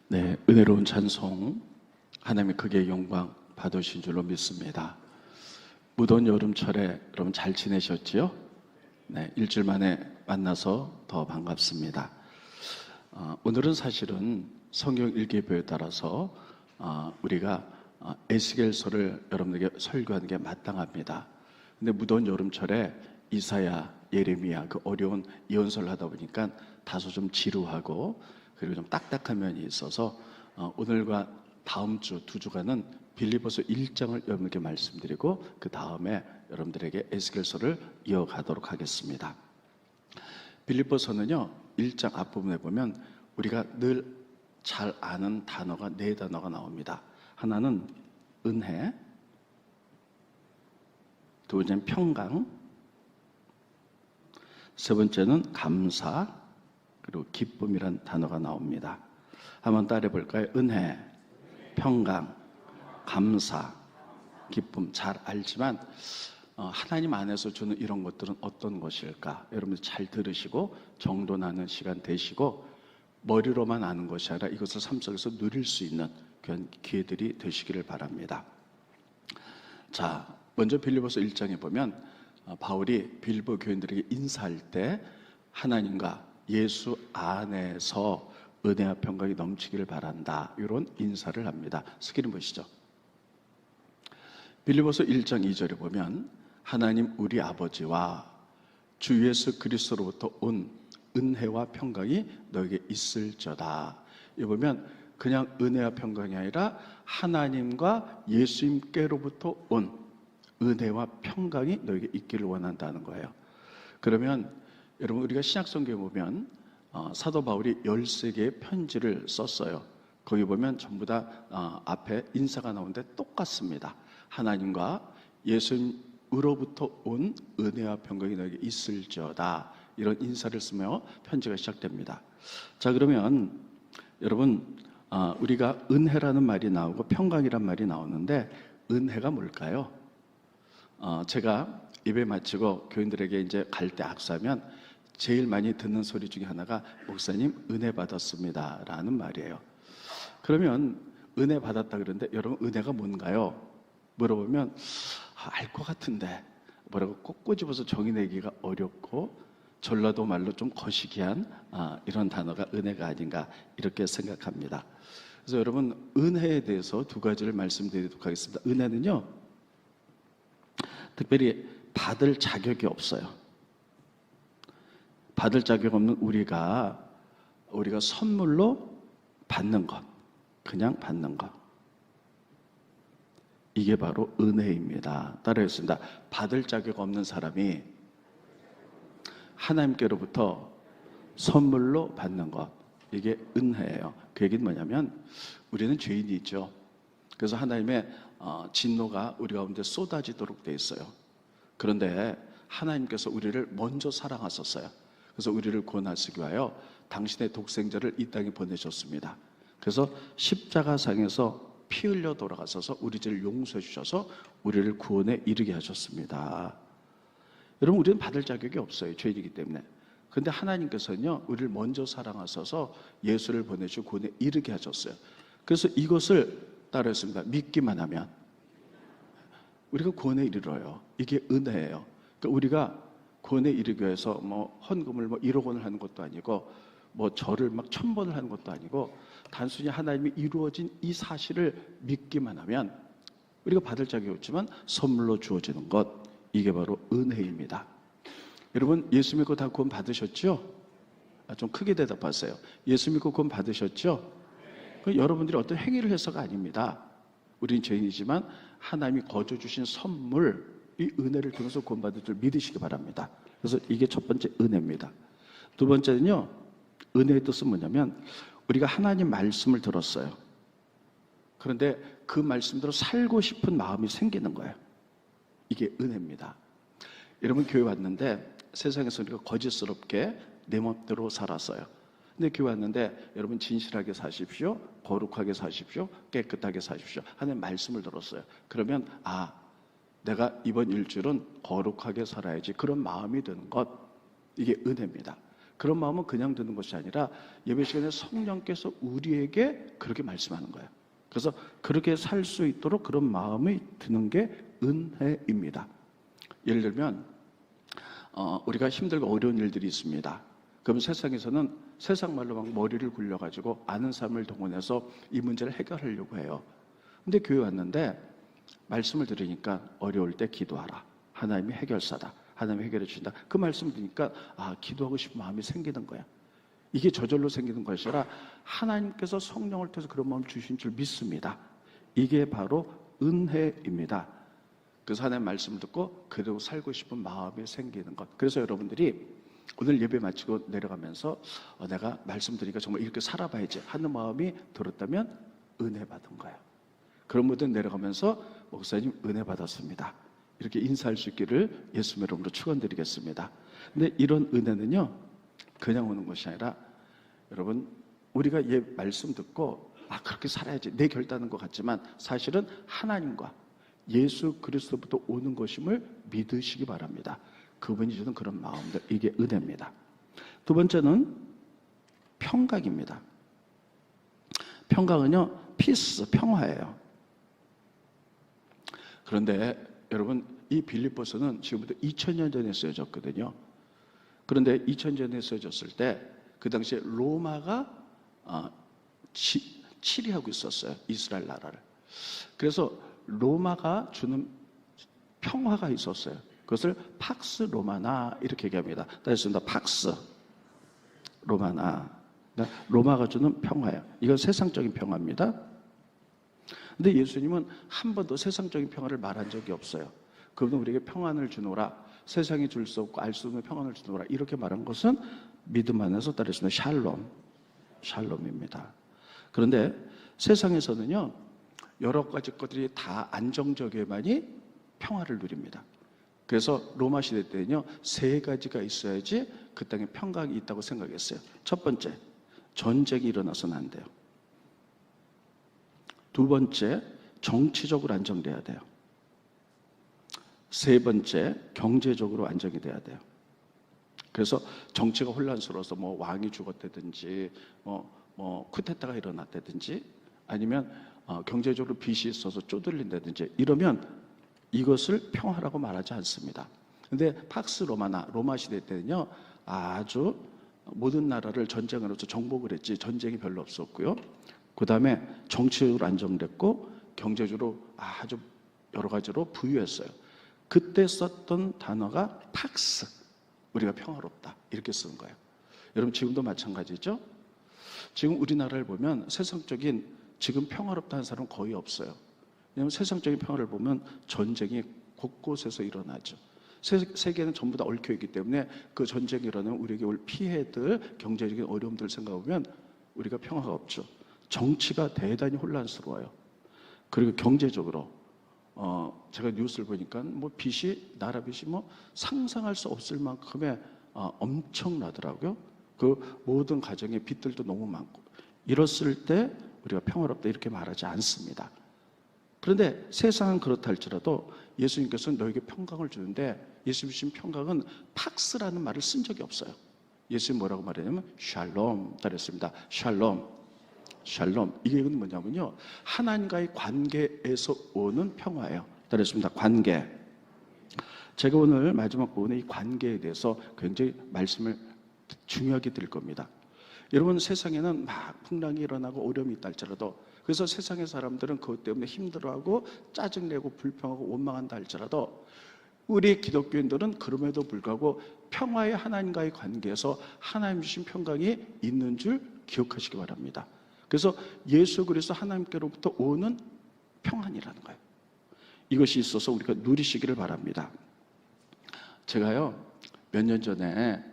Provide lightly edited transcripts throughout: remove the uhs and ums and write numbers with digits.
네, 은혜로운 찬송, 하나님의 크게 영광 받으신 줄로 믿습니다. 무더운 여름철에 여러분 잘 지내셨지요? 네, 일주일 만에 만나서 더 반갑습니다. 오늘은 사실은 성경 일기예보에 따라서 우리가 에스겔서를 여러분에게 설교하는 게 마땅합니다. 근데 무더운 여름철에 이사야, 예레미야 그 어려운 예언서를 하다 보니까 다소 좀 지루하고 그리고 좀 딱딱한 면이 있어서 오늘과 다음 주 두 주간은 빌립보서 1장을 여러분께 말씀드리고 그 다음에 여러분들에게 에스겔서를 이어가도록 하겠습니다. 빌립보서는요 1장 앞부분에 보면 우리가 늘 잘 아는 단어가 네 단어가 나옵니다. 하나는 은혜, 두 번째는 평강, 세 번째는 감사, 그리고 기쁨이란 단어가 나옵니다. 한번 따라해 볼까요? 은혜, 평강, 감사, 기쁨. 잘 알지만 하나님 안에서 주는 이런 것들은 어떤 것일까? 여러분들 잘 들으시고 정돈하는 시간 되시고 머리로만 아는 것이 아니라 이것을 삶 속에서 누릴 수 있는 그런 기회들이 되시기를 바랍니다. 자, 먼저 빌립보서 1장에 보면 바울이 빌립보 교인들에게 인사할 때 하나님과 예수 안에서 은혜와 평강이 넘치기를 바란다, 이런 인사를 합니다. 스크린 보시죠. 빌립보서 1장 2절에 보면 하나님 우리 아버지와 주 예수 그리스도로부터 온 은혜와 평강이 너에게 있을저다. 여기 보면 그냥 은혜와 평강이 아니라 하나님과 예수님께로부터 온 은혜와 평강이 너에게 있기를 원한다는 거예요. 그러면 여러분 우리가 신약성경에 보면 사도 바울이 13개의 편지를 썼어요. 거기 보면 전부 다 앞에 인사가 나오는데 똑같습니다. 하나님과 예수님으로부터 온 은혜와 평강이 너에게 있을지어다, 이런 인사를 쓰며 편지가 시작됩니다. 자, 그러면 여러분 우리가 은혜라는 말이 나오고 평강이란 말이 나오는데 은혜가 뭘까요? 제가 예배 마치고 교인들에게 이제 갈 때 악수하면 제일 많이 듣는 소리 중에 하나가 목사님 은혜 받았습니다 라는 말이에요. 그러면 은혜 받았다 그러는데 여러분 은혜가 뭔가요? 물어보면 알 것 같은데 뭐라고 꼭 꼬집어서 정의 내기가 어렵고 전라도 말로 좀 거시기한 이런 단어가 은혜가 아닌가 이렇게 생각합니다. 그래서 여러분 은혜에 대해서 두 가지를 말씀드리도록 하겠습니다. 은혜는요 특별히 받을 자격이 없어요. 받을 자격 없는 우리가 선물로 받는 것, 그냥 받는 것, 이게 바로 은혜입니다. 따라하겠습니다. 받을 자격 없는 사람이 하나님께로부터 선물로 받는 것, 이게 은혜예요. 그 얘기는 뭐냐면 우리는 죄인이죠. 그래서 하나님의 진노가 우리 가운데 쏟아지도록 돼 있어요. 그런데 하나님께서 우리를 먼저 사랑하셨어요. 그래서 우리를 구원하시기 위하여 당신의 독생자를 이 땅에 보내셨습니다. 그래서 십자가상에서 피 흘려 돌아가셔서 우리 죄를 용서해 주셔서 우리를 구원에 이르게 하셨습니다. 여러분 우리는 받을 자격이 없어요. 죄인이기 때문에. 그런데 하나님께서는요 우리를 먼저 사랑하셔서 예수를 보내주고 구원에 이르게 하셨어요. 그래서 이것을 따르겠습니다. 믿기만 하면 우리가 구원에 이르러요. 이게 은혜예요. 그러니까 우리가 구원에 이르기 위해서 헌금을 1억 원을 하는 것도 아니고 절을 1000번을 하는 것도 아니고 단순히 하나님이 이루어진 이 사실을 믿기만 하면 우리가 받을 자격이 없지만 선물로 주어지는 것, 이게 바로 은혜입니다. 여러분 예수 믿고 다 구원 받으셨죠? 좀 크게 대답하세요. 예수 믿고 구원 받으셨죠? 여러분들이 어떤 행위를 해서가 아닙니다. 우리는 죄인이지만 하나님이 거저 주신 선물, 이 은혜를 통해서 구원받을 줄 믿으시기 바랍니다. 그래서 이게 첫 번째 은혜입니다. 두 번째는요, 은혜의 뜻은 뭐냐면 우리가 하나님 말씀을 들었어요. 그런데 그 말씀대로 살고 싶은 마음이 생기는 거예요. 이게 은혜입니다. 여러분 교회 왔는데 세상에서 우리가 거짓스럽게 내 멋대로 살았어요. 근데 교회 왔는데 여러분 진실하게 사십시오, 거룩하게 사십시오, 깨끗하게 사십시오 하는 말씀을 들었어요. 그러면 내가 이번 일주일은 거룩하게 살아야지, 그런 마음이 드는 것, 이게 은혜입니다. 그런 마음은 그냥 드는 것이 아니라 예배 시간에 성령께서 우리에게 그렇게 말씀하는 거예요. 그래서 그렇게 살 수 있도록 그런 마음이 드는 게 은혜입니다. 예를 들면 우리가 힘들고 어려운 일들이 있습니다. 그럼 세상에서는 세상 말로 막 머리를 굴려가지고 아는 사람을 동원해서 이 문제를 해결하려고 해요. 근데 교회 왔는데 말씀을 들으니까 어려울 때 기도하라. 하나님이 해결사다. 하나님이 해결해 주신다. 그 말씀을 들으니까 기도하고 싶은 마음이 생기는 거야. 이게 저절로 생기는 것이 아니라 하나님께서 성령을 통해서 그런 마음을 주신 줄 믿습니다. 이게 바로 은혜입니다. 그래서 하나님 말씀을 듣고 그대로 살고 싶은 마음이 생기는 것. 그래서 여러분들이 오늘 예배 마치고 내려가면서 내가 말씀 드리니까 정말 이렇게 살아봐야지 하는 마음이 들었다면 은혜 받은 거예요. 그런 분들 내려가면서 목사님 은혜 받았습니다. 이렇게 인사할 수 있기를 예수님 이름으로 축원드리겠습니다. 근데 이런 은혜는요, 그냥 오는 것이 아니라 여러분 우리가 말씀 듣고 그렇게 살아야지 내 결단인 것 같지만 사실은 하나님과 예수 그리스도부터 오는 것임을 믿으시기 바랍니다. 그분이 주는 그런 마음들, 이게 은혜입니다. 두 번째는 평강입니다. 평강은요, 피스, 평화예요. 그런데 여러분 이 빌립보서는 지금부터 2000년 전에 쓰여졌거든요. 그런데 2000년 전에 쓰여졌을 때 그 당시에 로마가 치리하고 있었어요. 이스라엘 나라를. 그래서 로마가 주는 평화가 있었어요. 그것을 팍스 로마나 이렇게 얘기합니다. 다시 한번 팍스 로마나. 로마가 주는 평화예요. 이건 세상적인 평화입니다. 근데 예수님은 한 번도 세상적인 평화를 말한 적이 없어요. 그분은 우리에게 평안을 주노라. 세상이 줄 수 없고 알 수 없는 평안을 주노라. 이렇게 말한 것은 믿음 안에서 따르시는 샬롬입니다. 그런데 세상에서는요, 여러 가지 것들이 다 안정적이어야만이 평화를 누립니다. 그래서 로마 시대 때는요, 세 가지가 있어야지 그 땅에 평강이 있다고 생각했어요. 첫 번째, 전쟁이 일어나서는 안 돼요. 두 번째, 정치적으로 안정돼야 돼요. 세 번째, 경제적으로 안정이 돼야 돼요. 그래서 정치가 혼란스러워서 왕이 죽었다든지 쿠데타가 일어났다든지 아니면 경제적으로 빚이 있어서 쪼들린다든지 이러면 이것을 평화라고 말하지 않습니다. 근데 팍스 로마나 로마 시대 때는요, 아주 모든 나라를 전쟁으로서 정복을 했지 전쟁이 별로 없었고요. 그 다음에 정치적으로 안정됐고 경제적으로 아주 여러 가지로 부유했어요. 그때 썼던 단어가 팍스, 우리가 평화롭다 이렇게 쓰는 거예요. 여러분 지금도 마찬가지죠. 지금 우리나라를 보면 세상적인 지금 평화롭다는 사람은 거의 없어요. 왜냐하면 세상적인 평화를 보면 전쟁이 곳곳에서 일어나죠. 세계는 전부 다 얽혀있기 때문에 그 전쟁이 일어나면 우리에게 올 피해들, 경제적인 어려움들을 생각하면 우리가 평화가 없죠. 정치가 대단히 혼란스러워요. 그리고 경제적으로 제가 뉴스를 보니까 나라 빚이 상상할 수 없을 만큼의 엄청나더라고요. 그 모든 가정의 빚들도 너무 많고 이랬을 때 우리가 평화롭다 이렇게 말하지 않습니다. 그런데 세상은 그렇다 할지라도 예수님께서는 너에게 평강을 주는데 예수님 주신 평강은 팍스라는 말을 쓴 적이 없어요. 예수님 뭐라고 말했냐면 샬롬 따랐습니다. 샬롬. 이게 뭐냐면요, 하나님과의 관계에서 오는 평화예요. 따랐습니다. 관계. 제가 오늘 마지막 부분에 이 관계에 대해서 굉장히 말씀을 중요하게 드릴 겁니다. 여러분 세상에는 막 풍랑이 일어나고 어려움이 있다 할지라도 그래서 세상의 사람들은 그것 때문에 힘들어하고 짜증내고 불평하고 원망한다 할지라도 우리 기독교인들은 그럼에도 불구하고 평화의 하나님과의 관계에서 하나님 주신 평강이 있는 줄 기억하시기 바랍니다. 그래서 예수 그리스도 하나님께로부터 오는 평안이라는 거예요. 이것이 있어서 우리가 누리시기를 바랍니다. 제가요 몇 년 전에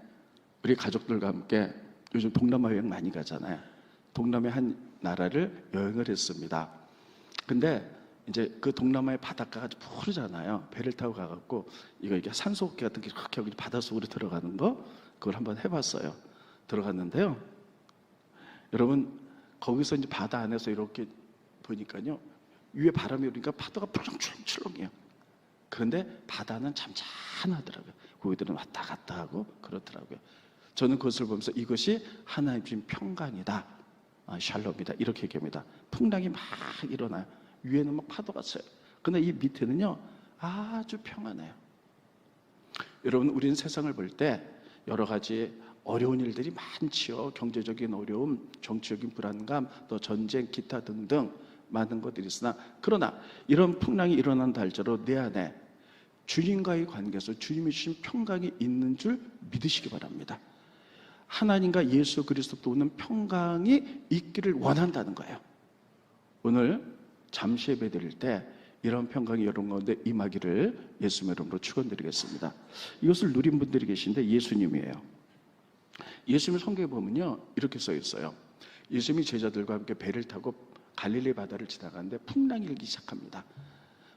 우리 가족들과 함께 요즘 동남아 여행 많이 가잖아요. 동남아 한 나라를 여행을 했습니다. 근데 이제 그 동남아의 바닷가가 푸르잖아요. 배를 타고 가갖고 이게 산소호흡기 같은 게 그렇게 하고 바닷속으로 들어가는 거 그걸 한번 해봤어요. 들어갔는데요. 여러분 거기서 이제 바다 안에서 이렇게 보니까요. 위에 바람이 오니까 파도가 출렁출렁해요. 그런데 바다는 잠잠하더라고요. 거기들은 왔다 갔다 하고 그렇더라고요. 저는 그것을 보면서 이것이 하나님 주신 평강이다, 샬롬이다, 이렇게 얘기합니다. 풍랑이 막 일어나요. 위에는 막 파도가 쳐요. 그런데 이 밑에는요 아주 평안해요. 여러분, 우리는 세상을 볼 때 여러 가지 어려운 일들이 많지요. 경제적인 어려움, 정치적인 불안감, 또 전쟁, 기타 등등 많은 것들이 있으나, 그러나 이런 풍랑이 일어난다 할지라도 내 안에 주님과의 관계에서 주님이 주신 평강이 있는 줄 믿으시기 바랍니다. 하나님과 예수 그리스도도 오는 평강이 있기를 원한다는 거예요. 오늘 잠시 예배 드릴 때 이런 평강이 여러분 가운데 임하기를 예수님의 이름으로 축원드리겠습니다. 이것을 누린 분들이 계신데 예수님이에요. 예수님의 성경에 보면요 이렇게 써 있어요. 예수님이 제자들과 함께 배를 타고 갈릴리 바다를 지나가는데 풍랑이 일기 시작합니다.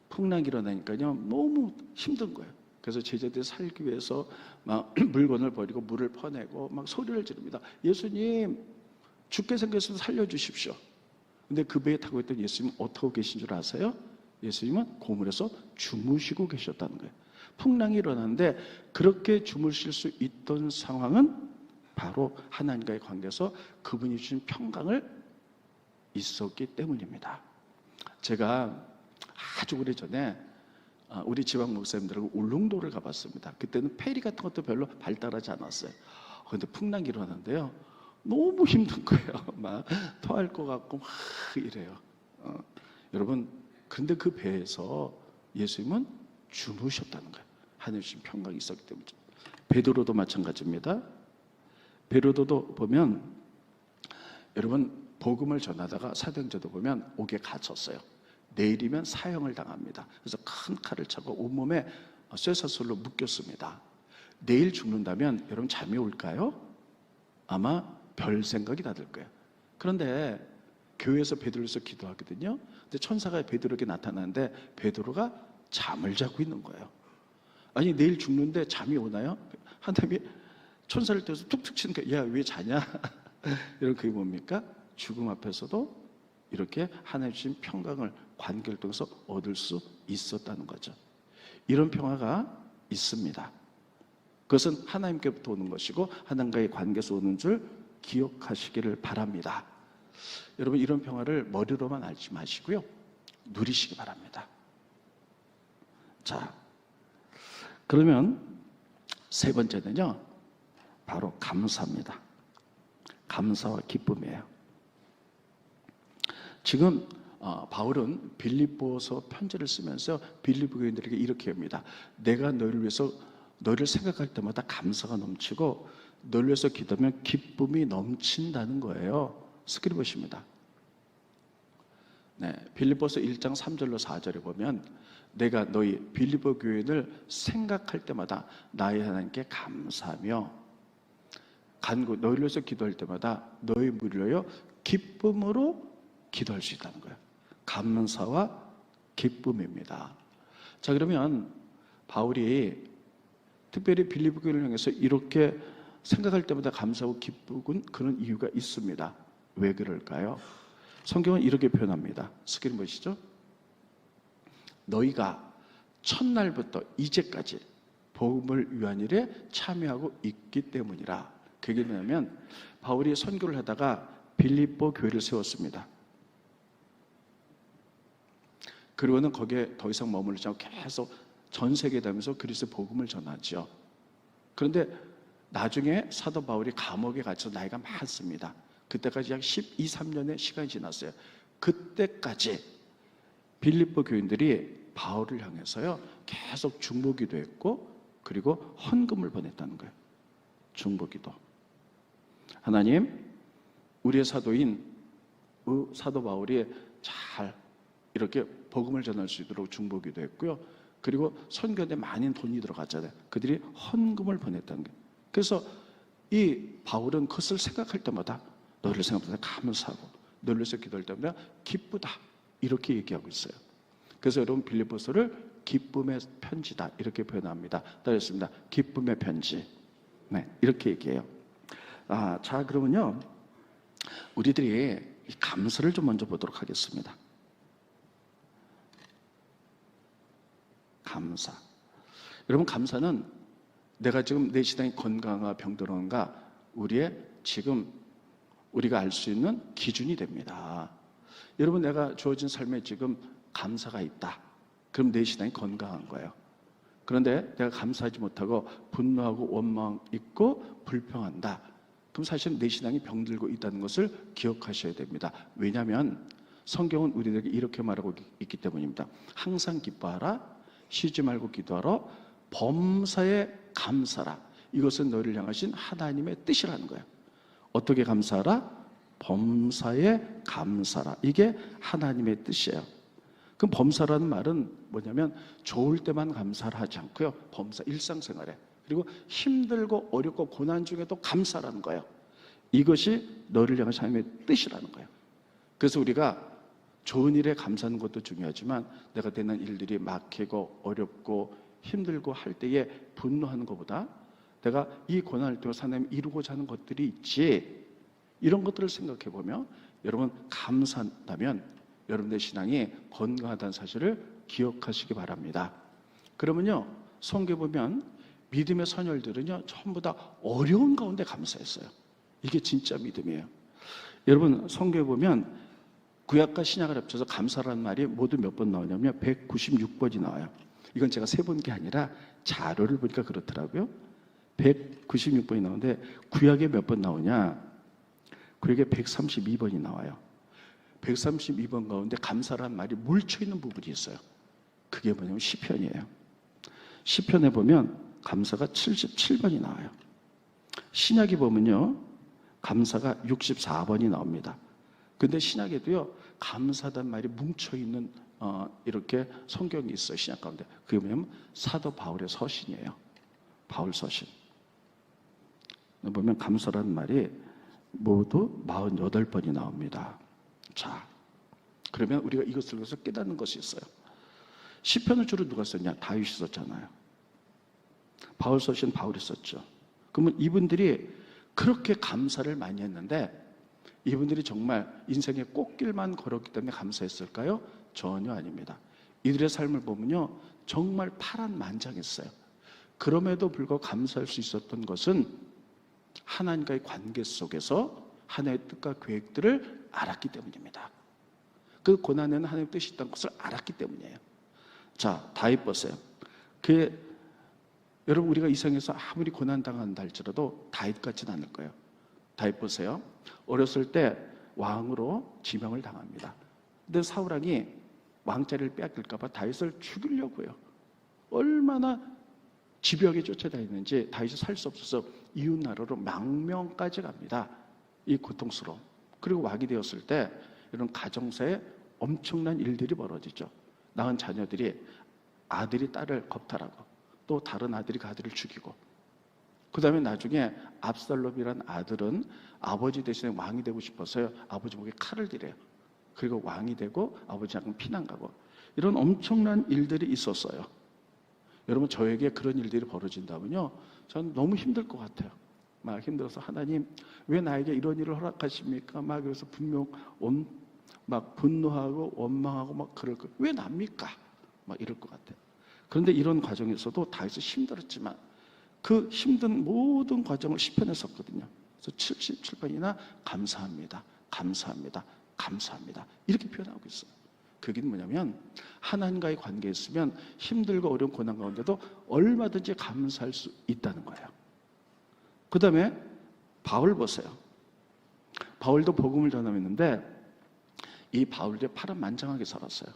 풍랑이 일어나니까요 너무 힘든 거예요. 그래서 제자들이 살기 위해서 막 물건을 버리고 물을 퍼내고 막 소리를 지릅니다. 예수님, 죽게 생겼으면 살려주십시오. 근데 그 배에 타고 있던 예수님 어떻게 하고 계신 줄 아세요? 예수님은 고물에서 주무시고 계셨다는 거예요. 풍랑이 일어나는데 그렇게 주무실 수 있던 상황은 바로 하나님과의 관계에서 그분이 주신 평강을 있었기 때문입니다. 제가 아주 오래전에 우리 지방 목사님들하고 울릉도를 가봤습니다. 그때는 페리 같은 것도 별로 발달하지 않았어요. 그런데 풍랑이 일어났는데요 너무 힘든 거예요. 막 토할 것 같고 막 이래요. 여러분, 근데 그 배에서 예수님은 주무셨다는 거예요. 하늘 주신 평강이 있었기 때문에. 베드로도 마찬가지입니다. 베드로도 보면 여러분 복음을 전하다가 사도행전도 보면 옥에 갇혔어요. 내일이면 사형을 당합니다. 그래서 큰 칼을 차고 온몸에 쇠사슬로 묶였습니다. 내일 죽는다면 여러분 잠이 올까요? 아마 별 생각이 다 들 거예요. 그런데 교회에서 베드로에서 기도하거든요. 근데 천사가 베드로에게 나타나는데 베드로가 잠을 자고 있는 거예요. 아니 내일 죽는데 잠이 오나요? 하나님이 천사를 떼서 툭툭 치는 거예요. 야, 왜 자냐? 이런 그게 뭡니까? 죽음 앞에서도 이렇게 하나님 주신 평강을 관계를 통해서 얻을 수 있었다는 거죠. 이런 평화가 있습니다. 그것은 하나님께부터 오는 것이고 하나님과의 관계에서 오는 줄 기억하시기를 바랍니다. 여러분, 이런 평화를 머리로만 알지 마시고요 누리시기 바랍니다. 자, 그러면 세 번째는요 바로 감사입니다. 감사와 기쁨이에요. 지금 바울은 빌립보서 편지를 쓰면서 빌립보 교인들에게 이렇게 합니다. 내가 너희를 위해서 너희를 생각할 때마다 감사가 넘치고 너희를 위해서 기도하면 기쁨이 넘친다는 거예요. 스크립트입니다. 네, 빌립보서 1장 3절로 4절에 보면 내가 너희 빌립보 교인을 생각할 때마다 나의 하나님께 감사하며 간구 너희를 위해서 기도할 때마다 너희 무리를 위하여 기쁨으로 기도할 수 있다는 거예요. 감사와 기쁨입니다. 자, 그러면 바울이 특별히 빌립보 교회를 향해서 이렇게 생각할 때마다 감사하고 기쁘군 그런 이유가 있습니다. 왜 그럴까요? 성경은 이렇게 표현합니다. 스크린 보시죠. 너희가 첫날부터 이제까지 복음을 위한 일에 참여하고 있기 때문이라. 그게 뭐냐면 바울이 선교를 하다가 빌립보 교회를 세웠습니다. 그리고는 거기에 더 이상 머물지 않고 계속 전 세계에 다니면서 그리스도 복음을 전하죠. 그런데 나중에 사도 바울이 감옥에 갇혀서 나이가 많습니다. 그때까지 약 12, 13년의 시간이 지났어요. 그때까지 빌립보 교인들이 바울을 향해서요 계속 중보기도 했고 그리고 헌금을 보냈다는 거예요. 중보기도. 하나님, 우리의 사도인 사도 바울이 잘 이렇게 복음을 전할 수 있도록 중보기도 했고요. 그리고 선교에 많은 돈이 들어갔잖아요. 그들이 헌금을 보냈다는 거예요. 그래서 이 바울은 그것을 생각할 때마다 너를 생각할 때 감사하고 너를 위해서 기도할 때마다 기쁘다 이렇게 얘기하고 있어요. 그래서 여러분 빌립보서를 기쁨의 편지다 이렇게 표현합니다. 따르겠습니다. 기쁨의 편지. 네, 이렇게 얘기해요. 자, 그러면요 우리들이 이 감사를 좀 먼저 보도록 하겠습니다. 감사. 여러분, 감사는 내가 지금 내 신앙이 건강한가 병들었는가 우리의 지금 우리가 알 수 있는 기준이 됩니다. 여러분, 내가 주어진 삶에 지금 감사가 있다. 그럼 내 신앙이 건강한 거예요. 그런데 내가 감사하지 못하고 분노하고 원망 있고 불평한다. 그럼 사실은 내 신앙이 병들고 있다는 것을 기억하셔야 됩니다. 왜냐하면 성경은 우리에게 이렇게 말하고 있기 때문입니다. 항상 기뻐하라, 쉬지 말고 기도하라, 범사에 감사라. 이것은 너희를 향하신 하나님의 뜻이라는 거예요. 어떻게 감사하라? 범사에 감사라. 이게 하나님의 뜻이에요. 그럼 범사라는 말은 뭐냐면 좋을 때만 감사를 하지 않고요. 범사, 일상생활에. 그리고 힘들고 어렵고 고난 중에도 감사라는 거예요. 이것이 너를 향한 하나님의 뜻이라는 거예요. 그래서 우리가 좋은 일에 감사하는 것도 중요하지만 내가 되는 일들이 막히고 어렵고 힘들고 할 때에 분노하는 것보다 내가 이 고난을 통해 하나님이 이루고자 하는 것들이 있지, 이런 것들을 생각해 보면 여러분 감사한다면 여러분의 신앙이 건강하다는 사실을 기억하시기 바랍니다. 그러면요, 성경에 보면 믿음의 선열들은요 전부 다 어려운 가운데 감사했어요. 이게 진짜 믿음이에요. 여러분, 성경에 보면 구약과 신약을 합쳐서 감사라는 말이 모두 몇 번 나오냐면 196번이 나와요. 이건 제가 세본 게 아니라 자료를 보니까 그렇더라고요. 196번이 나오는데 구약에 몇 번 나오냐? 구약에 132번이 나와요. 132번 가운데 감사라는 말이 뭉쳐있는 부분이 있어요. 그게 뭐냐면 시편이에요. 시편에 보면 감사가 77번이 나와요. 신약에 보면요 감사가 64번이 나옵니다. 근데 신약에도요 감사단 말이 뭉쳐있는 이렇게 성경이 있어요. 신약 가운데. 그게 뭐냐면 사도 바울의 서신이에요. 바울 서신. 보면 감사라는 말이 모두 48번이 나옵니다. 자, 그러면 우리가 이것을 위해서 깨닫는 것이 있어요. 시편을 주로 누가 썼냐? 다윗이 썼잖아요. 바울 서신 바울이 썼죠. 그러면 이분들이 그렇게 감사를 많이 했는데 이분들이 정말 인생의 꽃길만 걸었기 때문에 감사했을까요? 전혀 아닙니다. 이들의 삶을 보면요 정말 파란만장했어요. 그럼에도 불구하고 감사할 수 있었던 것은 하나님과의 관계 속에서 하나님의 뜻과 계획들을 알았기 때문입니다. 그 고난에는 하나님의 뜻이 있다는 것을 알았기 때문이에요. 자, 다윗 보세요. 여러분, 우리가 이 세상에서 아무리 고난당한다 할지라도 다윗 같지는 않을 거예요. 다윗 보세요. 어렸을 때 왕으로 지명을 당합니다. 근데 사울왕이 왕자리를 빼앗길까 봐 다윗을 죽이려고요. 얼마나 집요하게 쫓아다니는지 다윗이 살 수 없어서 이웃 나라로 망명까지 갑니다. 이 고통스러움. 그리고 왕이 되었을 때 이런 가정사에 엄청난 일들이 벌어지죠. 낳은 자녀들이 아들이 딸을 겁탈하고 또 다른 아들이 그 아들을 죽이고, 그 다음에 나중에 압살롬이란 아들은 아버지 대신에 왕이 되고 싶어서요 아버지 목에 칼을 들여요. 그리고 왕이 되고 아버지 약간 피난 가고, 이런 엄청난 일들이 있었어요. 여러분, 저에게 그런 일들이 벌어진다면요 저는 너무 힘들 것 같아요. 막 힘들어서 하나님 왜 나에게 이런 일을 허락하십니까? 막 그래서 분명 막 분노하고 원망하고 막 그럴 거, 왜 납니까? 막 이럴 것 같아요. 그런데 이런 과정에서도 다윗은 힘들었지만 그 힘든 모든 과정을 시편에 썼거든요. 그래서 77번이나 감사합니다, 감사합니다, 감사합니다 이렇게 표현하고 있어요. 그게 뭐냐면 하나님과의 관계에 있으면 힘들고 어려운 고난 가운데도 얼마든지 감사할 수 있다는 거예요. 그 다음에 바울 보세요. 바울도 복음을 전하였는데 이 바울도 파란만장하게 살았어요.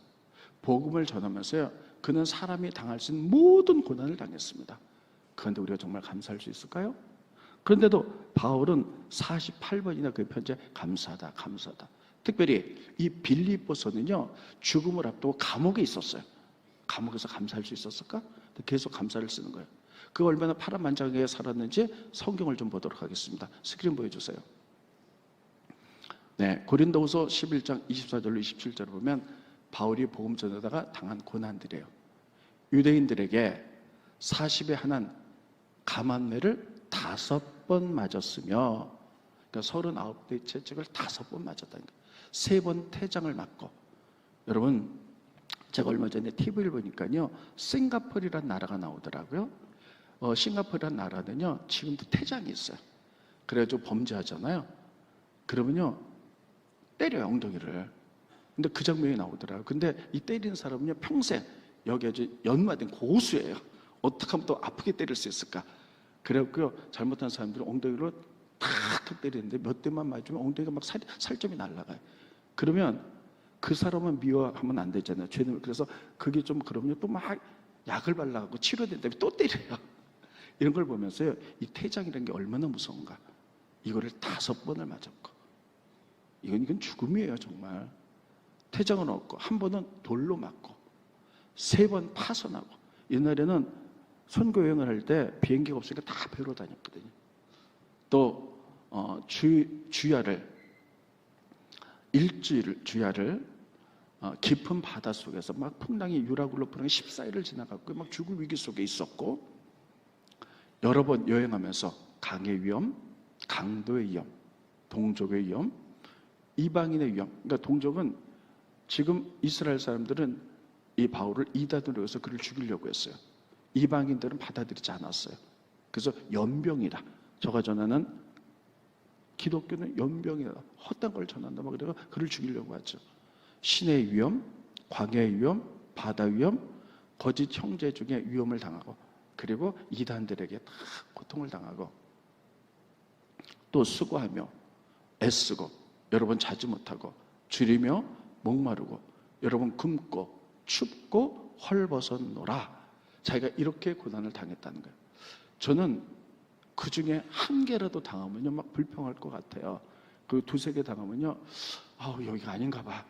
복음을 전하면서요 그는 사람이 당할 수 있는 모든 고난을 당했습니다. 그런데 우리가 정말 감사할 수 있을까요? 그런데도 바울은 48번이나 그 편지에 감사하다, 감사하다. 특별히 이 빌립보서는요 죽음을 앞두고 감옥에 있었어요. 감옥에서 감사할 수 있었을까? 계속 감사를 쓰는 거예요. 그 얼마나 파란만장하게 살았는지 성경을 좀 보도록 하겠습니다. 스크린 보여주세요. 네, 고린도후서 11장 24절로 27절을 보면 바울이 복음 전하다가 당한 고난들이에요. 유대인들에게 40에 한한 감한매를 5번 맞았으며, 그러니까 39대의 채찍을 5번 맞았다는 거예요. 3번 태장을 맞고. 여러분, 제가 얼마 전에 TV를 보니까요 싱가포르라는 나라가 나오더라고요. 싱가포르라는 나라는요 지금도 태장이 있어요. 그래가지고 범죄하잖아요. 그러면요 때려요, 엉덩이를. 근데 그 장면이 나오더라고요. 근데 이 때리는 사람은요 평생 여기 아주 연마된 고수예요. 어떻게 하면 또 아프게 때릴 수 있을까? 그래갖고요 잘못한 사람들은 엉덩이로 탁탁 때리는데 몇 대만 맞으면 엉덩이가 막 살점이 날아가요. 그러면 그 사람은 미워하면 안 되잖아요. 죄는. 그래서 그게 좀 그러면 또 막 약을 발라갖고 치료된 다음에 또 때려요. 이런 걸 보면서요 이 태장이라는 게 얼마나 무서운가. 이거를 5번을 맞았고 이건 죽음이에요. 정말. 태장은 없고 한 번은 돌로 맞고 3번 파손하고. 옛날에는 선교 여행을 할 때 비행기가 없으니까 다 배로 다녔거든요. 또 주야를 일주일 주야를 깊은 바다 속에서 막 풍랑이 유라굴로 풍랑이 14일을 지나갔고 막 죽을 위기 속에 있었고, 여러 번 여행하면서 강의 위험, 강도의 위험, 동족의 위험, 이방인의 위험. 그러니까 동족은 지금 이스라엘 사람들은 이 바울을 이단으로 해서 그를 죽이려고 했어요. 이방인들은 받아들이지 않았어요. 그래서 연병이다. 저가 전하는 기독교는 연병이다. 헛된 걸 전한다. 막 그래서 그를 죽이려고 하죠. 신의 위험, 광야의 위험, 바다 위험, 거짓 형제 중에 위험을 당하고, 그리고 이단들에게 다 고통을 당하고, 또 수고하며 애쓰고 여러분 자지 못하고 줄이며 목마르고 여러분 굶고 춥고 헐벗었노라. 자기가 이렇게 고난을 당했다는 거예요. 저는 그 중에 한 개라도 당하면요 막 불평할 것 같아요. 그 2-3개 당하면요 여기가 아닌가 봐.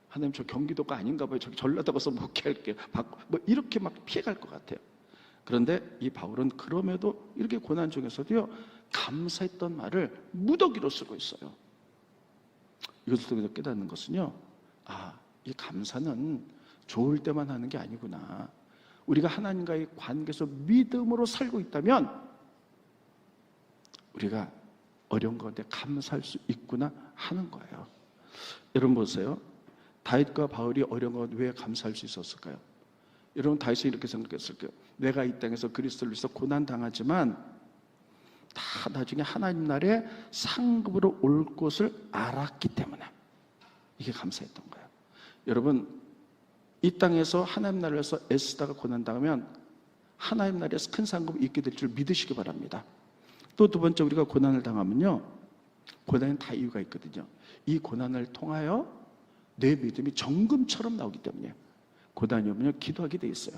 하나님 저 경기도가 아닌가 봐요. 저기 전라도 가서 목회할게요. 뭐 이렇게 막 피해갈 것 같아요. 그런데 이 바울은 그럼에도 이렇게 고난 중에서도요 감사했던 말을 무더기로 쓰고 있어요. 이것을 통해서 깨닫는 것은요, 이 감사는 좋을 때만 하는 게 아니구나. 우리가 하나님과의 관계에서 믿음으로 살고 있다면 우리가 어려운 가운데 감사할 수 있구나 하는 거예요. 여러분 보세요. 다윗과 바울이 어려운 가운데 왜 감사할 수 있었을까요? 여러분 다윗이 이렇게 생각했을 거예요. 내가 이 땅에서 그리스도를 위해서 고난당하지만 다 나중에 하나님 나라에 상급으로 올 것을 알았기 때문에 이게 감사했던 거예요. 여러분 이 땅에서 하나님 나라에서 애쓰다가 고난당하면 하나님 나라에서 큰 상급이 있게 될 줄 믿으시기 바랍니다. 또 2번째, 우리가 고난을 당하면요 고난은 다 이유가 있거든요. 이 고난을 통하여 내 믿음이 정금처럼 나오기 때문에 고난이 오면요 기도하게 돼 있어요.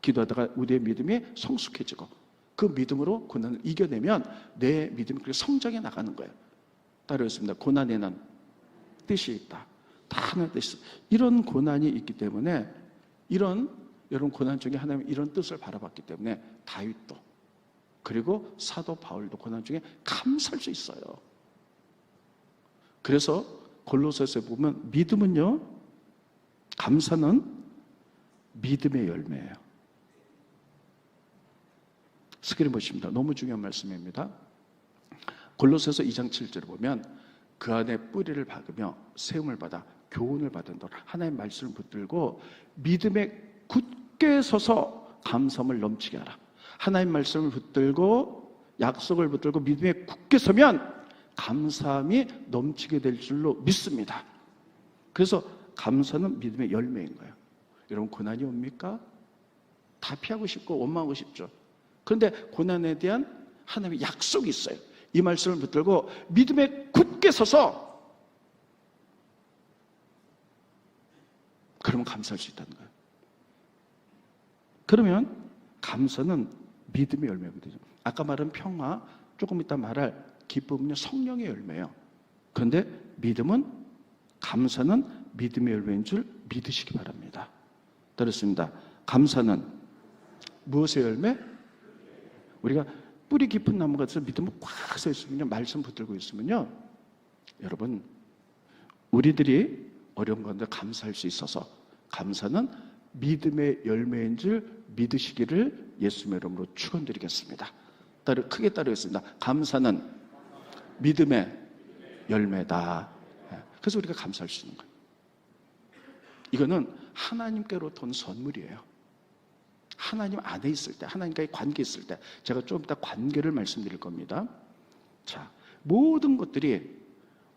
기도하다가 우리의 믿음이 성숙해지고 그 믿음으로 고난을 이겨내면 내 믿음이 그렇게 성장해 나가는 거예요. 따라했습니다. 고난에는 뜻이 있다. 다 하나의 뜻이 있어. 이런 고난이 있기 때문에 여러분 고난 중에 하나님은 이런 뜻을 바라봤기 때문에 다윗도 그리고 사도 바울도 고난 중에 감사할 수 있어요. 그래서 골로새서에 보면 믿음은요, 감사는 믿음의 열매예요. 스크린 보십니다. 너무 중요한 말씀입니다. 골로새서 2장 7절을 보면 그 안에 뿌리를 박으며 세움을 받아 교훈을 받은다. 하나님의 말씀을 붙들고 믿음에 굳게 서서 감사함을 넘치게 하라. 하나님 말씀을 붙들고 약속을 붙들고 믿음에 굳게 서면 감사함이 넘치게 될 줄로 믿습니다. 그래서 감사는 믿음의 열매인 거예요. 여러분 고난이 옵니까? 다 피하고 싶고 원망하고 싶죠. 그런데 고난에 대한 하나님의 약속이 있어요. 이 말씀을 붙들고 믿음에 굳게 서서 그러면 감사할 수 있다는 거예요. 그러면 감사는 믿음의 열매거든요. 아까 말한 평화, 조금 이따 말할 기쁨은요 성령의 열매예요. 그런데 믿음은, 감사는 믿음의 열매인 줄 믿으시기 바랍니다. 들었습니다. 감사는 무엇의 열매? 우리가 뿌리 깊은 나무가 돼서 믿음을 꽉 서 있으면요, 말씀 붙들고 있으면요, 여러분 우리들이 어려운 건데 감사할 수 있어서 감사는 믿음의 열매인 줄 믿으시기를 예수님의 이름으로 축원드리겠습니다. 크게 따르겠습니다. 감사는 믿음의 열매다. 그래서 우리가 감사할 수 있는 거예요. 이거는 하나님께로부터 온 선물이에요. 하나님 안에 있을 때, 하나님과의 관계에 있을 때, 제가 좀 이따 관계를 말씀드릴 겁니다. 자, 모든 것들이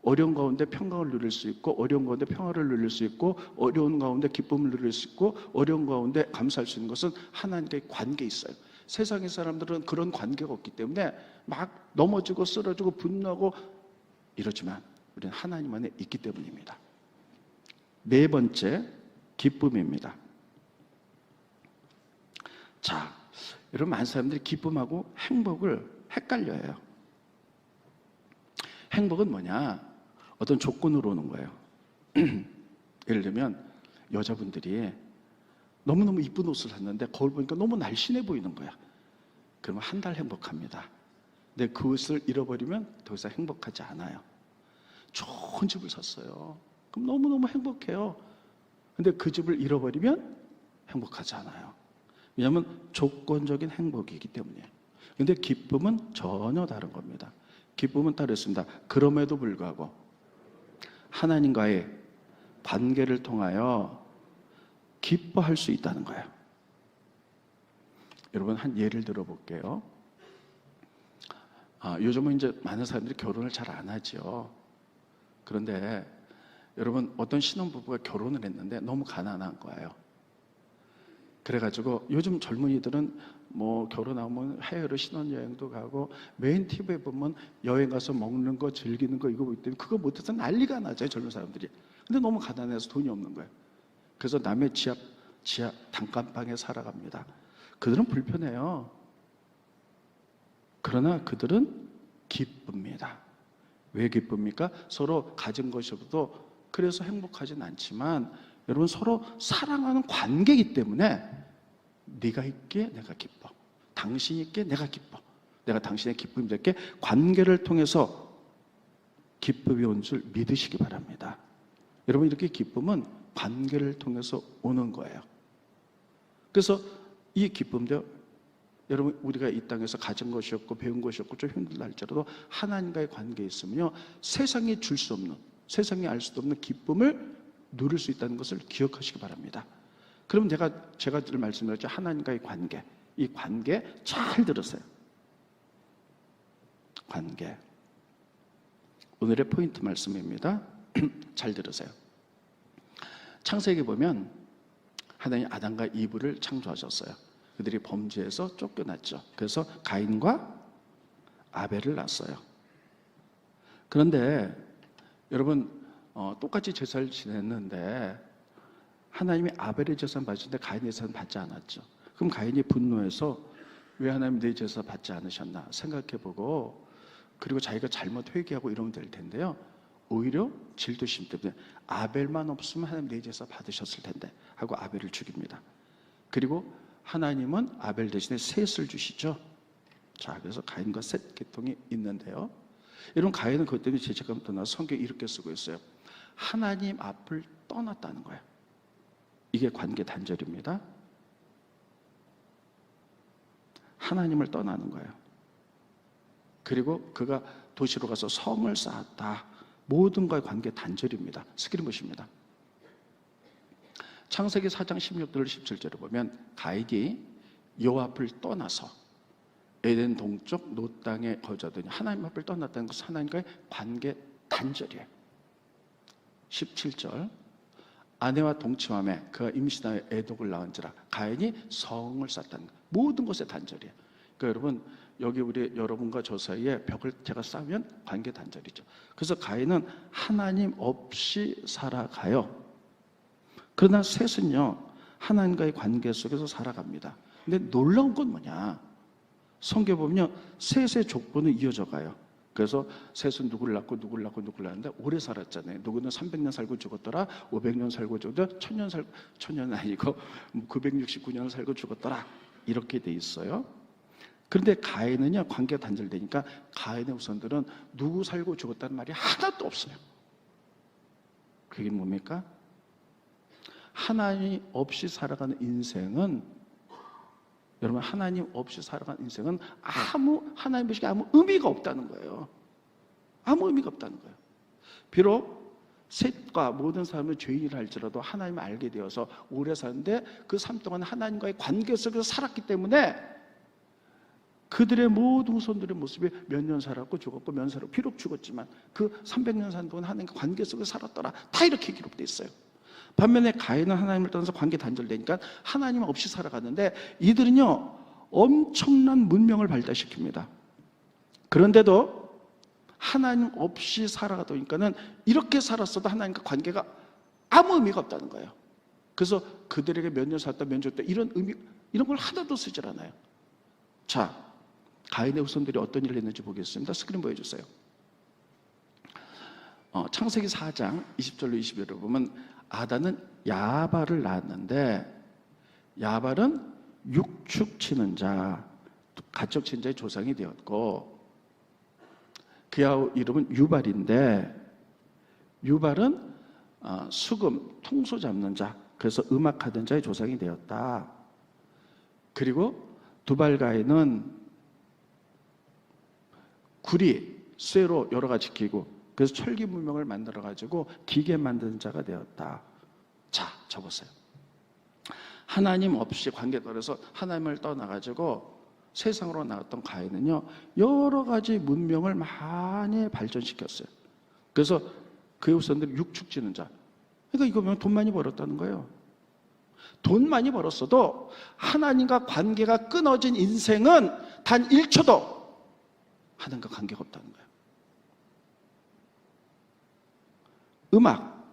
어려운 가운데 평강을 누릴 수 있고, 어려운 가운데 평화를 누릴 수 있고, 어려운 가운데 기쁨을 누릴 수 있고, 어려운 가운데 감사할 수 있는 것은 하나님과의 관계에 있어요. 세상의 사람들은 그런 관계가 없기 때문에 막 넘어지고 쓰러지고 분노하고 이러지만 우리는 하나님 안에 있기 때문입니다. 네 번째, 기쁨입니다. 자, 여러분, 많은 사람들이 기쁨하고 행복을 헷갈려요. 행복은 뭐냐? 어떤 조건으로 오는 거예요. 예를 들면 여자분들이 너무너무 이쁜 옷을 샀는데 거울 보니까 너무 날씬해 보이는 거야. 그러면 한 달 행복합니다. 근데 그 옷을 잃어버리면 더 이상 행복하지 않아요. 좋은 집을 샀어요. 그럼 너무너무 행복해요. 근데 그 집을 잃어버리면 행복하지 않아요. 왜냐하면 조건적인 행복이기 때문이에요. 근데 기쁨은 전혀 다른 겁니다. 기쁨은 따로 있습니다. 그럼에도 불구하고 하나님과의 관계를 통하여 기뻐할 수 있다는 거예요. 여러분, 한 예를 들어볼게요. 요즘은 이제 많은 사람들이 결혼을 잘 안 하죠. 그런데 여러분, 어떤 신혼부부가 결혼을 했는데 너무 가난한 거예요. 그래가지고 요즘 젊은이들은 뭐 결혼하면 해외로 신혼여행도 가고 메인 TV에 보면 여행 가서 먹는 거 즐기는 거 이거 보기 때문에 그거 못해서 난리가 나죠, 젊은 사람들이. 근데 너무 가난해서 돈이 없는 거예요. 그래서 남의 지하 단칸방에 살아갑니다. 그들은 불편해요. 그러나 그들은 기쁩니다. 왜 기쁩니까? 서로 가진 것이어도 그래서 행복하진 않지만 여러분, 서로 사랑하는 관계이기 때문에 네가 있기에 내가 기뻐, 당신이 있기에 내가 기뻐, 내가 당신의 기쁨이 될게, 관계를 통해서 기쁨이 온 줄 믿으시기 바랍니다. 여러분, 이렇게 기쁨은 관계를 통해서 오는 거예요. 그래서 이 기쁨도 여러분, 우리가 이 땅에서 가진 것이 없고 배운 것이 없고 좀 힘들다 할지라도 하나님과의 관계에 있으면요, 세상이 줄 수 없는, 세상이 알 수도 없는 기쁨을 누릴 수 있다는 것을 기억하시기 바랍니다. 그럼 제가 늘 말씀드렸죠. 하나님과의 관계, 이 관계 잘 들으세요. 관계. 오늘의 포인트 말씀입니다. 잘 들으세요. 창세기 보면 하나님 아담과 이브를 창조하셨어요. 그들이 범죄해서 쫓겨났죠. 그래서 가인과 아벨을 낳았어요. 그런데 여러분, 똑같이 제사를 지냈는데 하나님이 아벨의 제사는 받으셨는데 가인의 제사는 받지 않았죠. 그럼 가인이 분노해서 왜 하나님 내 제사 받지 않으셨나 생각해보고, 그리고 자기가 잘못 회개하고 이러면 될 텐데요, 오히려 질투심 때문에 아벨만 없으면 하나님 내 제사 받으셨을 텐데 하고 아벨을 죽입니다. 그리고 하나님은 아벨 대신에 셋을 주시죠. 자, 그래서 가인과 셋 계통이 있는데요, 여러분, 가인은 그것 때문에 죄책감 떠나서 성경에 이렇게 쓰고 있어요. 하나님 앞을 떠났다는 거예요. 이게 관계 단절입니다. 하나님을 떠나는 거예요. 그리고 그가 도시로 가서 성을 쌓았다. 모든과의 관계 단절입니다. 스크린 보십니다. 창세기 4장 16절 17절을 보면 가인이 여호와 앞을 떠나서 에덴 동쪽 노 땅에 거주하더니 하나님 앞을 떠났다는 것은 하나님과의 관계 단절이에요. 17절 아내와 동침함에 그가 임신하여 애독을 낳은지라 가인이 성을 쌓았다는 거예요. 모든 것의 단절이에요. 그러니까 여러분, 여기 우리 여러분과 저 사이에 벽을 제가 쌓으면 관계 단절이죠. 그래서 가인은 하나님 없이 살아가요. 그러나 셋은요, 하나님과의 관계 속에서 살아갑니다. 근데 놀라운 건 뭐냐? 성경에 보면요, 셋의 족보는 이어져 가요. 그래서 셋은 누구를 낳고 누구를 낳고 누구를 낳는데 오래 살았잖아요. 누구는 300년 살고 죽었더라, 500년 살고 죽었더라, 1000년 살고, 1000년 아니고 969년 살고 죽었더라, 이렇게 돼 있어요. 그런데 가인은요, 관계가 단절되니까 가인의 후손들은 누구 살고 죽었다는 말이 하나도 없어요. 그게 뭡니까? 하나님 없이 살아가는 인생은, 여러분, 하나님 없이 살아가는 인생은 하나님 없이 아무 의미가 없다는 거예요. 아무 의미가 없다는 거예요. 비록 셋과 모든 사람은 죄인이라 할지라도 하나님을 알게 되어서 오래 사는데 그 삶 동안 하나님과의 관계 속에서 살았기 때문에 그들의 모든 후손들의 모습이 몇 년 살았고 죽었고 몇 년 살았고 비록 죽었지만 그 300년 산 동안 하나님과 관계 속에 살았더라. 다 이렇게 기록되어 있어요. 반면에 가인은 하나님을 떠나서 관계 단절되니까 하나님 없이 살아갔는데 이들은요 엄청난 문명을 발달시킵니다. 그런데도 하나님 없이 살아가다 보니까는 이렇게 살았어도 하나님과 관계가 아무 의미가 없다는 거예요. 그래서 그들에게 몇 년 살았다 몇 년 죽었다 이런 의미, 이런 걸 하나도 쓰질 않아요. 자, 가인의 후손들이 어떤 일을 했는지 보겠습니다. 스크린 보여주세요. 창세기 4장 20절로 21절을 보면 아단은 야발을 낳았는데 야발은 육축치는 자, 가축치는 자의 조상이 되었고 그의 이름은 유발인데 유발은 수금, 통소 잡는 자, 그래서 음악하던 자의 조상이 되었다. 그리고 두발가인은 구리, 쇠로 여러 가지 기구, 그래서 철기 문명을 만들어가지고 기계 만드는 자가 되었다. 자, 적었어요. 하나님 없이 관계 떨어서 하나님을 떠나가지고 세상으로 나갔던 가인은요 여러 가지 문명을 많이 발전시켰어요. 그래서 그의 후손들이 육축지는 자, 그러니까 이거 보면 돈 많이 벌었다는 거예요. 돈 많이 벌었어도 하나님과 관계가 끊어진 인생은 단 1초도 하나님과 관계가 없다는 거예요. 음악,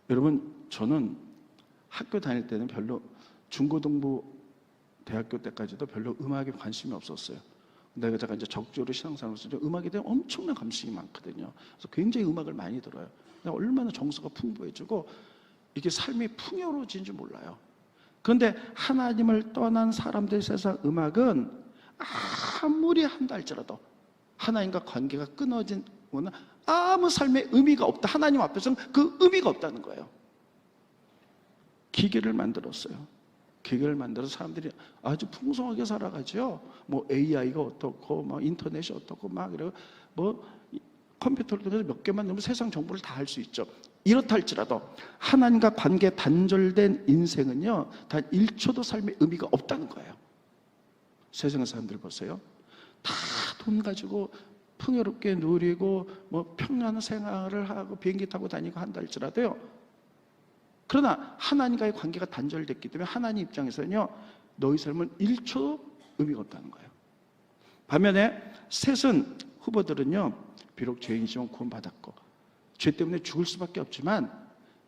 여러분 저는 학교 다닐 때는 별로 중고등부 대학교 때까지도 별로 음악에 관심이 없었어요. 내가 제가 이제 적극적으로 신앙생활을 하면서 음악에 대한 엄청난 감식이 많거든요. 그래서 굉장히 음악을 많이 들어요. 얼마나 정서가 풍부해지고 이게 삶이 풍요로워진 줄 몰라요. 그런데 하나님을 떠난 사람들 세상 음악은 아무리 한다 할지라도 하나님과 관계가 끊어진 거는 아무 삶의 의미가 없다. 하나님 앞에서는 그 의미가 없다는 거예요. 기계를 만들었어요. 기계를 만들어서 사람들이 아주 풍성하게 살아가죠. 뭐 AI가 어떻고, 뭐 인터넷이 어떻고, 막 이러고, 뭐 컴퓨터를 통해서 몇 개만 넣으면 세상 정보를 다 할 수 있죠. 이렇다 할지라도 하나님과 관계 단절된 인생은요, 단 1초도 삶의 의미가 없다는 거예요. 세상 사람들 보세요. 다 돈 가지고 풍요롭게 누리고, 뭐 평안한 생활을 하고 비행기 타고 다니고 한다 할지라도요. 그러나 하나님과의 관계가 단절됐기 때문에 하나님 입장에서는요 너희 삶은 1초 의미가 없다는 거예요. 반면에 셋은 후보들은요 비록 죄인이지만 구원받았고 죄 때문에 죽을 수밖에 없지만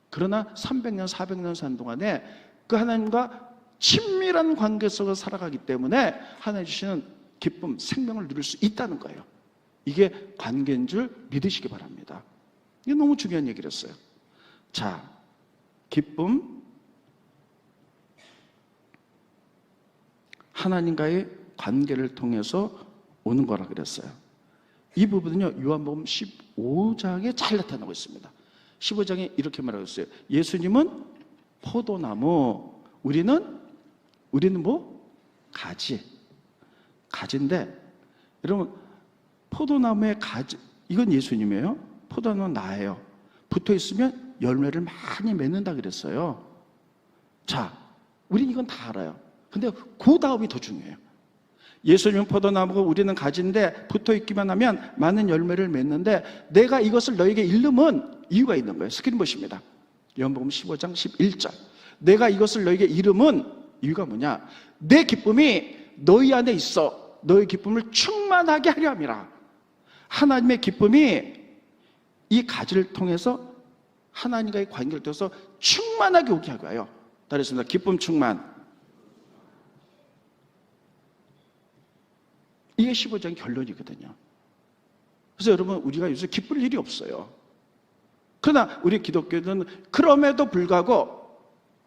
그러나 300년 400년 산 동안에 그 하나님과 친밀한 관계 속에서 살아가기 때문에 하나님 주시는 기쁨, 생명을 누릴 수 있다는 거예요. 이게 관계인 줄 믿으시기 바랍니다. 이게 너무 중요한 얘기를 했어요. 자, 기쁨, 하나님과의 관계를 통해서 오는 거라 그랬어요. 이 부분은요 요한복음 15장에 잘 나타나고 있습니다. 15장에 이렇게 말하고 있어요. 예수님은 포도나무, 우리는 뭐? 가지인데 여러분 포도나무의 가지, 이건 예수님이에요. 포도나무는 나예요. 붙어있으면 열매를 많이 맺는다 그랬어요. 자, 우린 이건 다 알아요. 근데 그 다음이 더 중요해요. 예수님은 포도나무고 우리는 가지인데 붙어있기만 하면 많은 열매를 맺는데 내가 이것을 너에게 이름은 이유가 있는 거예요. 스크린 보십니다. 요한복음 15장 11절. 내가 이것을 너에게 이름은 이유가 뭐냐? 내 기쁨이 너희 안에 있어 너희 기쁨을 충만하게 하려 함이라. 하나님의 기쁨이 이 가지를 통해서 하나님과의 관계를 통해서 충만하게 오게 하고요. 따르겠습니다. 기쁨 충만. 이게 15장 결론이거든요. 그래서 여러분 우리가 요새 기쁠 일이 없어요. 그러나 우리 기독교는 그럼에도 불구하고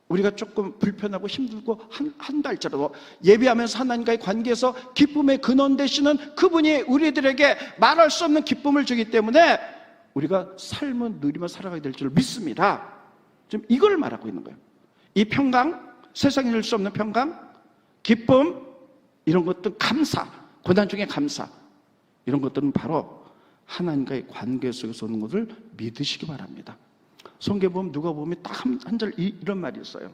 우리가 조금 불편하고 힘들고 한다 할지라도 예배하면서 하나님과의 관계에서 기쁨의 근원 되시는 그분이 우리들에게 말할 수 없는 기쁨을 주기 때문에 우리가 삶을 누리며 살아가게 될 줄 믿습니다. 지금 이걸 말하고 있는 거예요. 이 평강, 세상에 줄 수 없는 평강, 기쁨, 이런 것들, 감사, 고난 중에 감사, 이런 것들은 바로 하나님과의 관계 속에서 오는 것을 믿으시기 바랍니다. 성경에 보면 누가 보면 딱 한 절 이런 말이 있어요.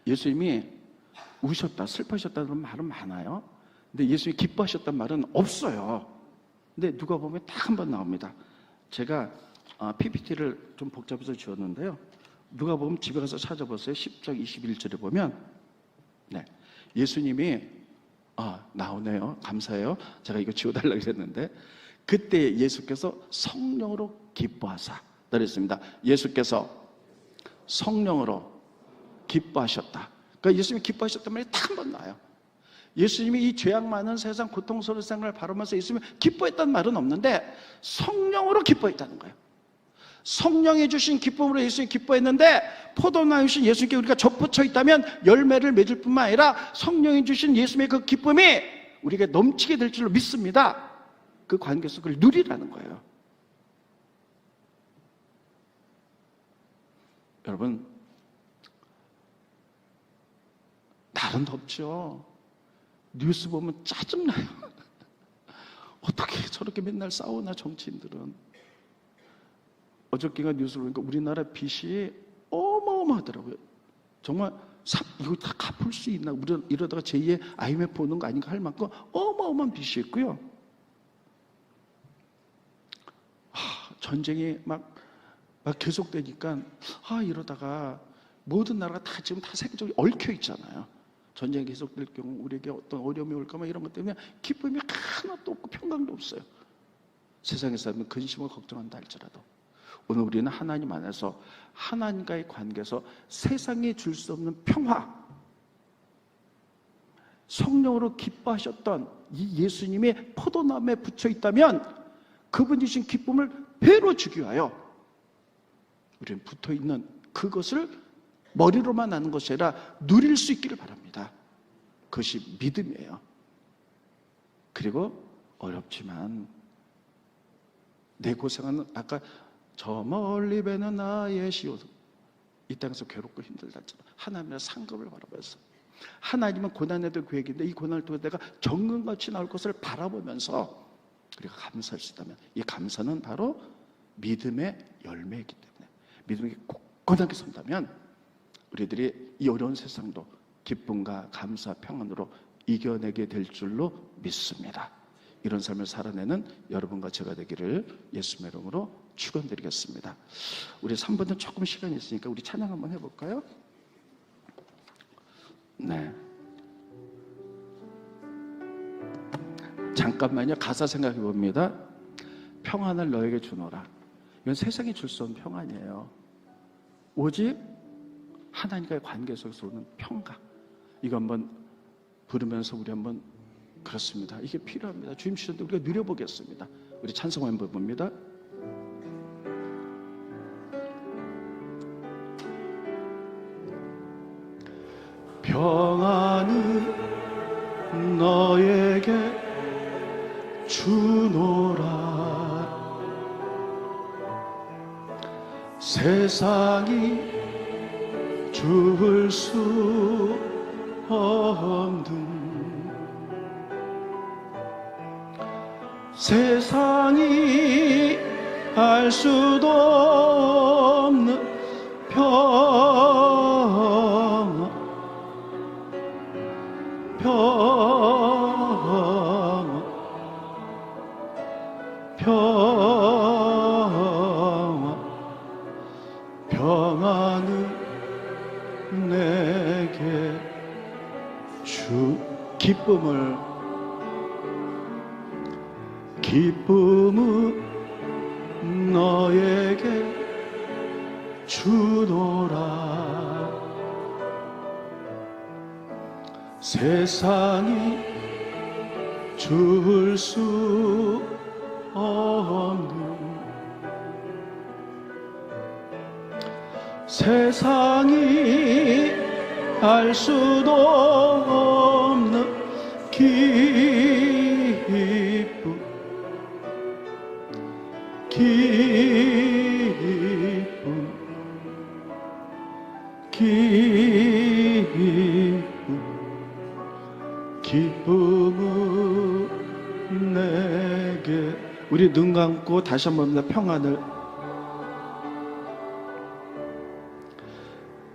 예수님이 우셨다, 슬퍼하셨다는 말은 많아요. 근데 예수님이 기뻐하셨단 말은 없어요. 근데 누가 보면 딱 한 번 나옵니다. 제가 PPT를 좀 복잡해서 지웠는데요. 누가 보면 집에 가서 찾아보세요. 10장 21절에 보면 예수님이 나오네요. 감사해요. 제가 이거 지워달라고 했는데 그때 예수께서 성령으로 기뻐하사 그랬습니다. 예수께서 성령으로 기뻐하셨다. 그러니까 예수님이 기뻐하셨단 말이 딱 한 번 나와요. 예수님이 이 죄악 많은 세상 고통스러운 생활을 바라보면서 예수님이 기뻐했다는 말은 없는데 성령으로 기뻐했다는 거예요. 성령이 주신 기쁨으로 예수님이 기뻐했는데 포도나무 주신 예수님께 우리가 접붙여 있다면 열매를 맺을 뿐만 아니라 성령이 주신 예수님의 그 기쁨이 우리에게 넘치게 될 줄로 믿습니다. 그 관계에서 그걸 누리라는 거예요. 여러분, 날은 덥죠. 뉴스 보면 짜증나요. 어떻게 저렇게 맨날 싸우나 정치인들은. 어저께가 뉴스를 보니까 우리나라 빚이 어마어마하더라고요. 정말 이거 다 갚을 수 있나? 우리 이러다가 제2의 IMF 오는 거 아닌가 할 만큼 어마어마한 빚이 있고요. 전쟁이 막 계속되니까 이러다가 모든 나라가 다 지금 다 세계적으로 얽혀 있잖아요. 전쟁이 계속될 경우 우리에게 어떤 어려움이 올까 막 이런 것 때문에 기쁨이 하나도 없고 평강도 없어요. 세상의 사람은 근심을 걱정한다 할지라도 오늘 우리는 하나님 안에서 하나님과의 관계에서 세상에 줄 수 없는 평화, 성령으로 기뻐하셨던 이 예수님의 포도나무에 붙여 있다면 그분이 주신 기쁨을 배로 주기 위하여 우리는 붙어 있는 그것을 머리로만 아는 것이 아니라 누릴 수 있기를 바랍니다. 그것이 믿음이에요. 그리고 어렵지만 내 고생은 아까 저 멀리 배는 나의 시옷 이 땅에서 괴롭고 힘들다 했잖아. 하나님의 상급을 바라보면서 하나님은 고난에도 계획인데 이 고난을 통해 내가 정금같이 나올 것을 바라보면서 우리가 감사할 수 있다면 이 감사는 바로 믿음의 열매이기 때문에 믿음이 굳건하게 선다면 우리들이 이 어려운 세상도 기쁨과 감사, 평안으로 이겨내게 될 줄로 믿습니다. 이런 삶을 살아내는 여러분과 제가 되기를 예수님의 이름으로 축원드리겠습니다. 우리 3분은 조금 시간이 있으니까 우리 찬양 한번 해볼까요? 네. 잠깐만요. 가사 생각해 봅니다. 평안을 너에게 주노라. 이건 세상이 줄 수 없는 평안이에요. 오직 하나님과의 관계 속에서 오는 평강. 이거 한번 부르면서 우리 한번 그렇습니다. 이게 필요합니다. 주님 주셨는데 우리가 누려보겠습니다. 우리 찬송 한번 봅니다. 평안은 너에게 주노라. 세상이 줄 수 없는 세상이 알 수도 없는 평안 평안은 내게 주 기쁨은 너에게 주노라. 세상이 줄 수 없는 세상이 알 수도 없는 기쁨은 내게 우리 눈 감고 다시 한번 평안을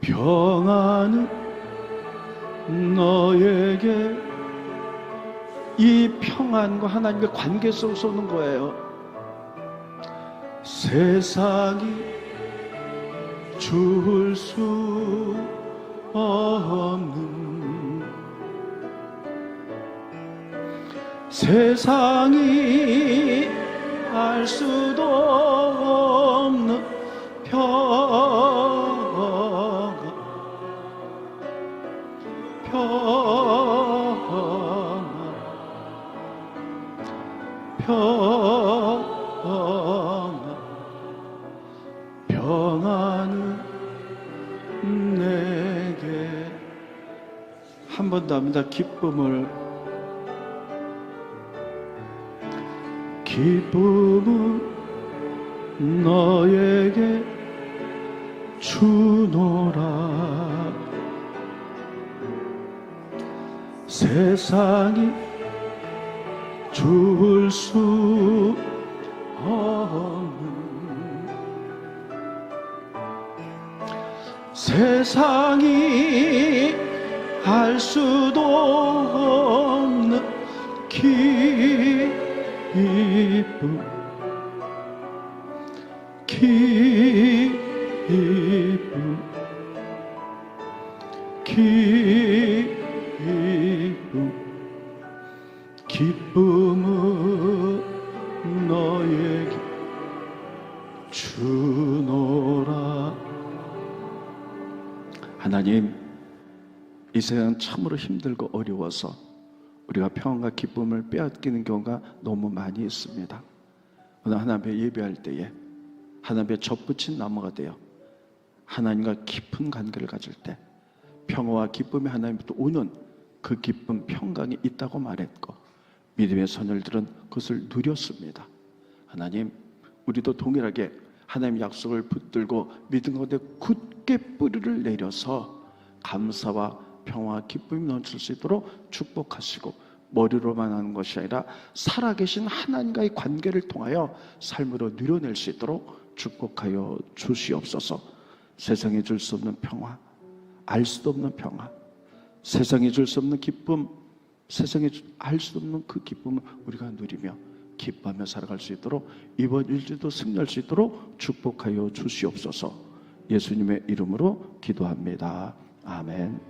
평안은 너에게 이 평안과 하나님의 관계 속에서 오는 거예요. 세상이 줄 수 없는, 세상이 알 수도 없는 평안은 내게. 한 번 더 합니다. 기쁨은 너에게 주노라. 세상이 줄 수 없는, 세상이 알 수도 없는 기쁨, 기쁨은 너에게 주노라. 하나님, 이 세상 참으로 힘들고 어려워서 우리가 평안과 기쁨을 빼앗기는 경우가 너무 많이 있습니다. 오늘 하나님께 예배할 때에 하나님께 접붙인 나무가 되어 하나님과 깊은 관계를 가질 때 평화와 기쁨이 하나님부터 오는 그 기쁨, 평강이 있다고 말했고 믿음의 선열들은 그것을 누렸습니다. 하나님, 우리도 동일하게 하나님의 약속을 붙들고 믿음 가운데 굳게 뿌리를 내려서 감사와 평화와 기쁨이 넘칠 수 있도록 축복하시고, 머리로만 하는 것이 아니라 살아계신 하나님과의 관계를 통하여 삶으로 누려낼 수 있도록 축복하여 주시옵소서. 세상에 줄 수 없는 평화, 알 수도 없는 평화, 세상에 줄 수 없는 기쁨, 세상에 알 수 없는 그 기쁨을 우리가 누리며 기뻐하며 살아갈 수 있도록 이번 일주일도 승리할 수 있도록 축복하여 주시옵소서. 예수님의 이름으로 기도합니다. 아멘.